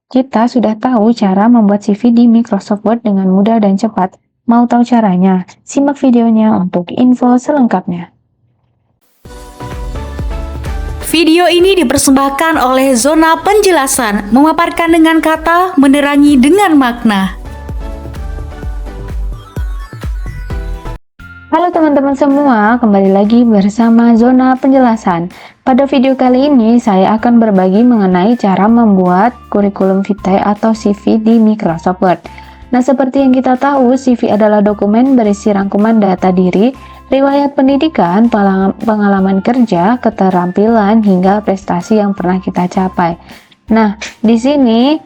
Kita sudah tahu cara membuat CV di Microsoft Word dengan mudah dan cepat. Mau tahu caranya? Simak videonya untuk info selengkapnya. Video ini dipersembahkan oleh Zona Penjelasan, memaparkan dengan kata, menerangi dengan makna. Halo teman-teman semua, kembali lagi bersama Zona Penjelasan. Pada video kali ini, saya akan berbagi mengenai cara membuat kurikulum vitae atau CV di Microsoft Word. Nah, seperti yang kita tahu, CV adalah dokumen berisi rangkuman data diri, riwayat pendidikan, pengalaman kerja, keterampilan, hingga prestasi yang pernah kita capai. Nah, di sini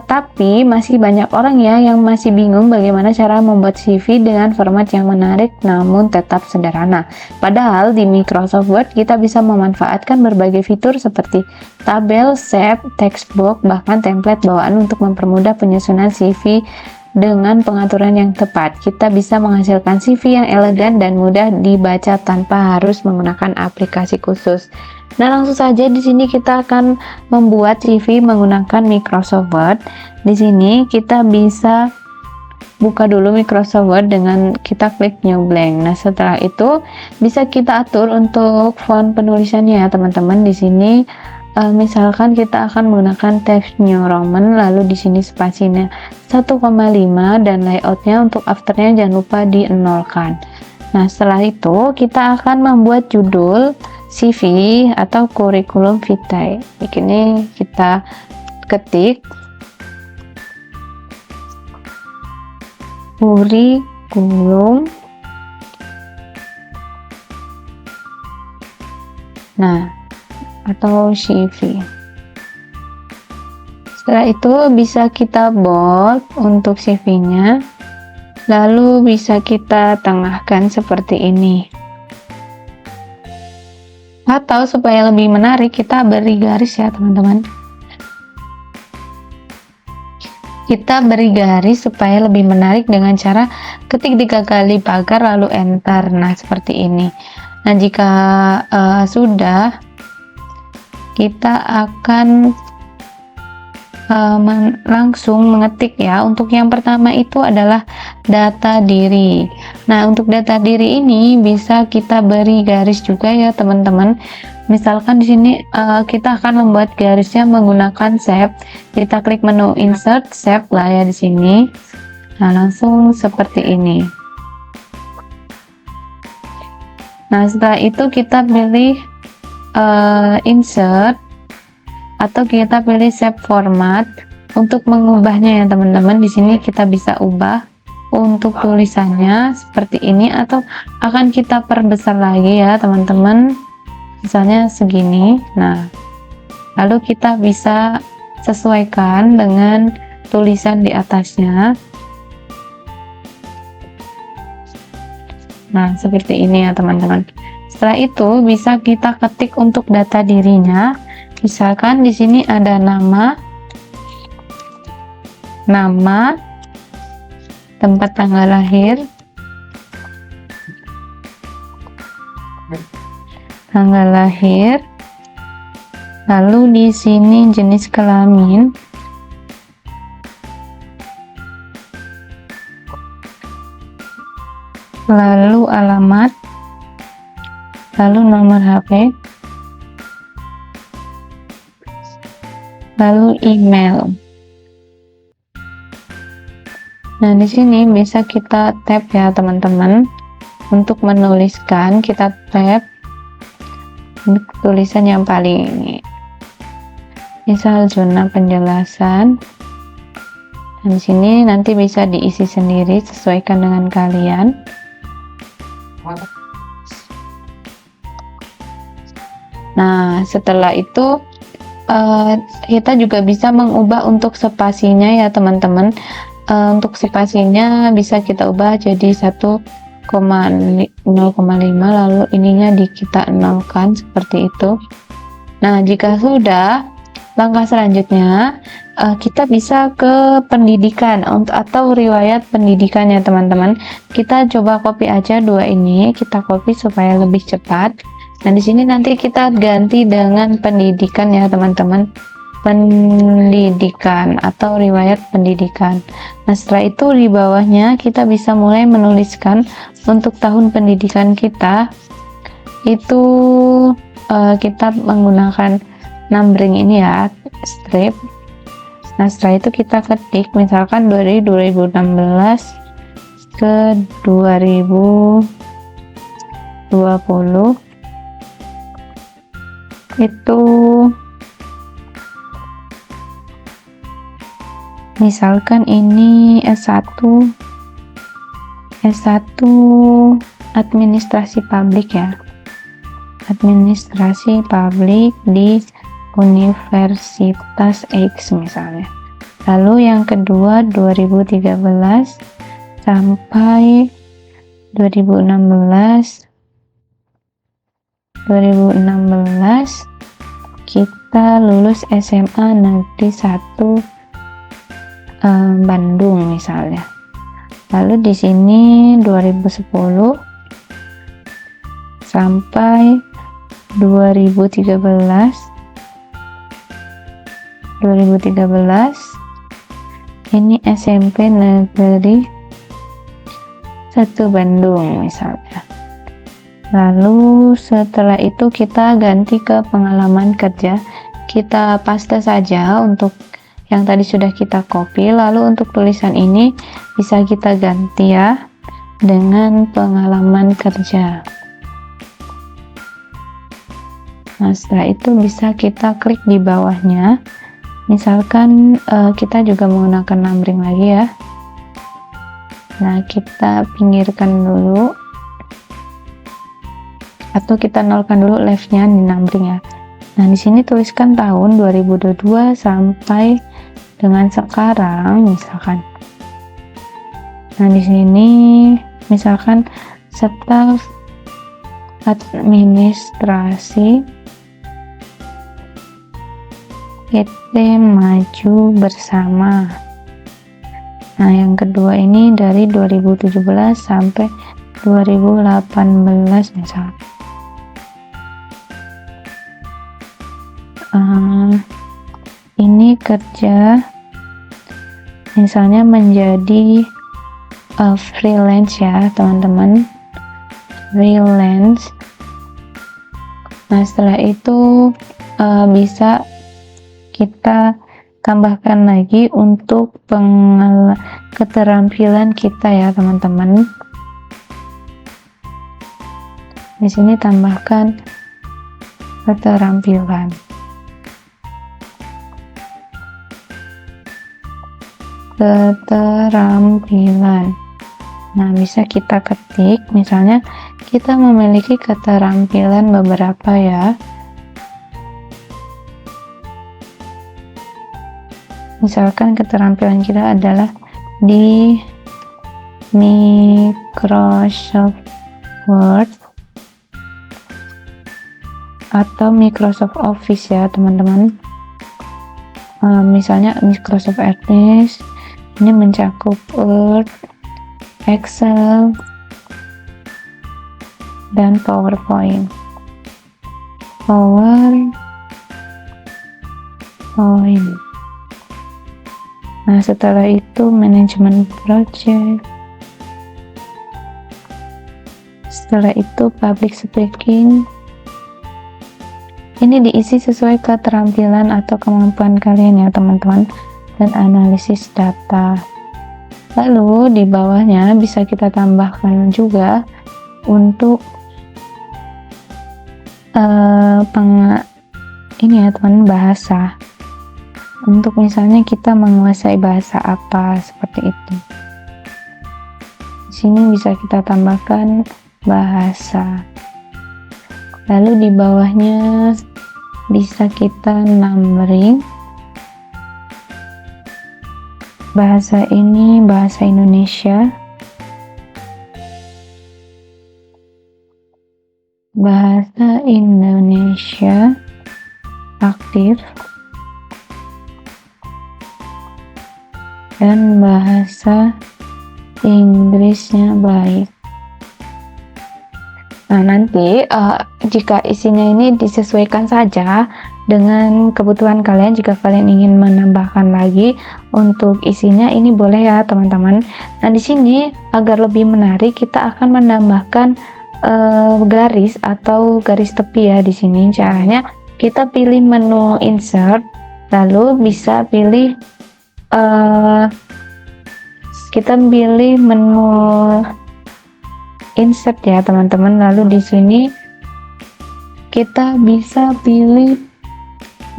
tapi masih banyak orang ya yang masih bingung bagaimana cara membuat CV dengan format yang menarik namun tetap sederhana. Padahal di Microsoft Word kita bisa memanfaatkan berbagai fitur seperti tabel, shape, text box, bahkan template bawaan untuk mempermudah penyusunan CV dengan pengaturan yang tepat. Kita bisa menghasilkan CV yang elegan dan mudah dibaca tanpa harus menggunakan aplikasi khusus. Nah, langsung saja di sini kita akan membuat CV menggunakan Microsoft Word. Di sini kita bisa buka dulu Microsoft Word dengan kita klik New Blank. Nah, setelah itu bisa kita atur untuk font penulisannya ya, teman-teman. Di sini misalkan kita akan menggunakan Times New Roman, lalu di sini spasinya 1,5 dan layoutnya untuk afternya jangan lupa di-nolkan. Nah, setelah itu kita akan membuat judul CV atau kurikulum vitae. Ini kita ketik kurikulum. Nah, atau CV. Setelah itu bisa kita bold untuk CV-nya, lalu bisa kita tengahkan seperti ini. Atau supaya lebih menarik kita beri garis ya teman-teman. Kita beri garis supaya lebih menarik dengan cara ketik 3 kali pagar lalu enter. Nah, seperti ini. Nah, jika sudah, kita akan langsung mengetik ya. Untuk yang pertama itu adalah data diri. Nah, untuk data diri ini bisa kita beri garis juga ya teman-teman. Misalkan di sini kita akan membuat garisnya menggunakan shape. Kita klik menu insert shape lah ya di sini. Nah, langsung seperti ini. Nah, setelah itu kita pilih insert atau kita pilih shape format untuk mengubahnya ya teman-teman. Di sini kita bisa ubah untuk tulisannya seperti ini atau akan kita perbesar lagi ya teman-teman, misalnya segini. Nah, lalu kita bisa sesuaikan dengan tulisan di atasnya. Nah, seperti ini ya teman-teman. Setelah itu bisa kita ketik untuk data dirinya. Misalkan di sini ada nama, tempat tanggal lahir, lalu di sini jenis kelamin, lalu alamat, lalu nomor HP, lalu email. Nah, di sini bisa kita tap ya teman-teman. Untuk menuliskan kita tap untuk tulisan yang paling ini. Misal zona penjelasan. Dan di sini nanti bisa diisi sendiri sesuaikan dengan kalian. Nah, setelah itu kita juga bisa mengubah untuk spasinya ya teman-teman. Untuk spasinya bisa kita ubah jadi 1,0,5 lalu ininya kita nolkan seperti itu. Nah, jika sudah, langkah selanjutnya kita bisa ke pendidikan atau riwayat pendidikan ya teman-teman. Kita coba copy aja dua ini, kita copy supaya lebih cepat. Nah, di sini nanti kita ganti dengan pendidikan ya teman-teman. pendidikan atau riwayat pendidikan. Nah, setelah itu di bawahnya kita bisa mulai menuliskan untuk tahun pendidikan kita itu kita menggunakan numbering ini ya, strip. Nah, setelah itu kita ketik misalkan dari 2016 ke 2020 itu misalkan ini S1 administrasi publik ya, administrasi publik di Universitas X misalnya. Lalu yang kedua 2013 sampai 2016 kita lulus SMA Negeri 1 Bandung misalnya. Lalu di sini 2010 sampai 2013 ini SMP Negeri 1 Bandung misalnya. Lalu setelah itu kita ganti ke pengalaman kerja, kita paste saja untuk yang tadi sudah kita copy. Lalu untuk tulisan ini bisa kita ganti ya dengan pengalaman kerja. Nah, setelah itu bisa kita klik di bawahnya. Misalkan kita juga menggunakan numbering lagi ya. Nah, kita pinggirkan dulu atau kita nolkan dulu leftnya di numbering ya. Nah, di sini tuliskan tahun 2022 sampai dengan sekarang misalkan. Nah, di sini misalkan staf administrasi PT Maju Bersama. Nah, yang kedua ini dari 2017 sampai 2018 misalnya. Ini kerja misalnya menjadi freelance ya teman-teman, freelance. Nah, setelah itu bisa kita tambahkan lagi untuk keterampilan kita ya teman-teman. Di sini tambahkan keterampilan. Nah, bisa kita ketik misalnya kita memiliki keterampilan beberapa ya. Misalkan keterampilan kita adalah di Microsoft Word atau Microsoft Office ya teman-teman. Misalnya Microsoft Office ini mencakup Word, Excel, dan PowerPoint. Nah, setelah itu manajemen project. Setelah itu public speaking. Ini diisi sesuai keterampilan atau kemampuan kalian ya teman-teman, dan analisis data. Lalu di bawahnya bisa kita tambahkan juga untuk ini ya teman, bahasa. Untuk misalnya kita menguasai bahasa apa seperti itu. Di sini bisa kita tambahkan bahasa. Lalu di bawahnya bisa kita numbering. Bahasa ini bahasa Indonesia. Bahasa Indonesia aktif. Dan bahasa Inggrisnya baik. Nah, nanti jika isinya ini disesuaikan saja, dengan kebutuhan kalian. Jika kalian ingin menambahkan lagi untuk isinya, ini boleh ya teman-teman. Nah, di sini agar lebih menarik kita akan menambahkan garis atau garis tepi ya. Di sini caranya kita pilih menu insert, lalu bisa pilih kita pilih menu insert ya teman-teman. Lalu di sini kita bisa pilih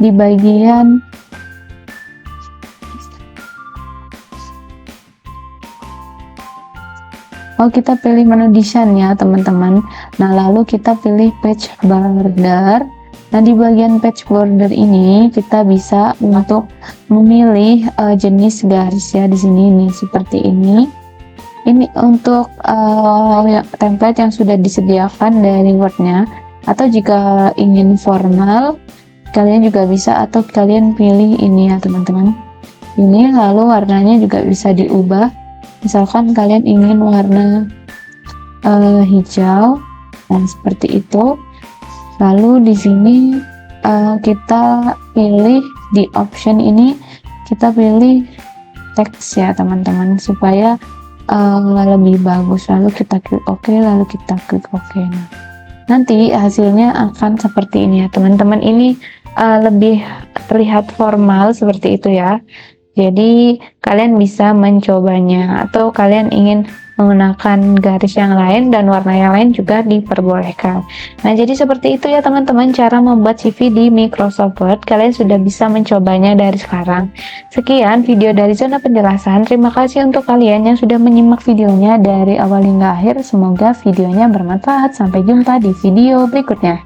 di bagian kita pilih menu desain ya teman-teman. Nah, lalu kita pilih page border. Nah, di bagian page border ini kita bisa untuk memilih jenis garis ya. Di sini nih seperti ini. Ini untuk template yang sudah disediakan dari Word-nya, atau jika ingin formal kalian juga bisa, atau kalian pilih ini ya teman-teman. Ini lalu warnanya juga bisa diubah. Misalkan kalian ingin warna hijau, dan seperti itu. Lalu di sini kita pilih di option ini, kita pilih teks ya teman-teman, supaya lebih bagus. Lalu kita klik OK, lalu kita klik OK. Nah, nanti hasilnya akan seperti ini ya teman-teman. Ini lebih terlihat formal seperti itu ya. Jadi kalian bisa mencobanya, atau kalian ingin menggunakan garis yang lain dan warna yang lain juga diperbolehkan. Nah, jadi seperti itu ya teman-teman cara membuat CV di Microsoft Word. Kalian sudah bisa mencobanya dari sekarang. Sekian video dari Zona Penjelasan. Terima kasih untuk kalian yang sudah menyimak videonya dari awal hingga akhir. Semoga videonya bermanfaat. Sampai jumpa di video berikutnya.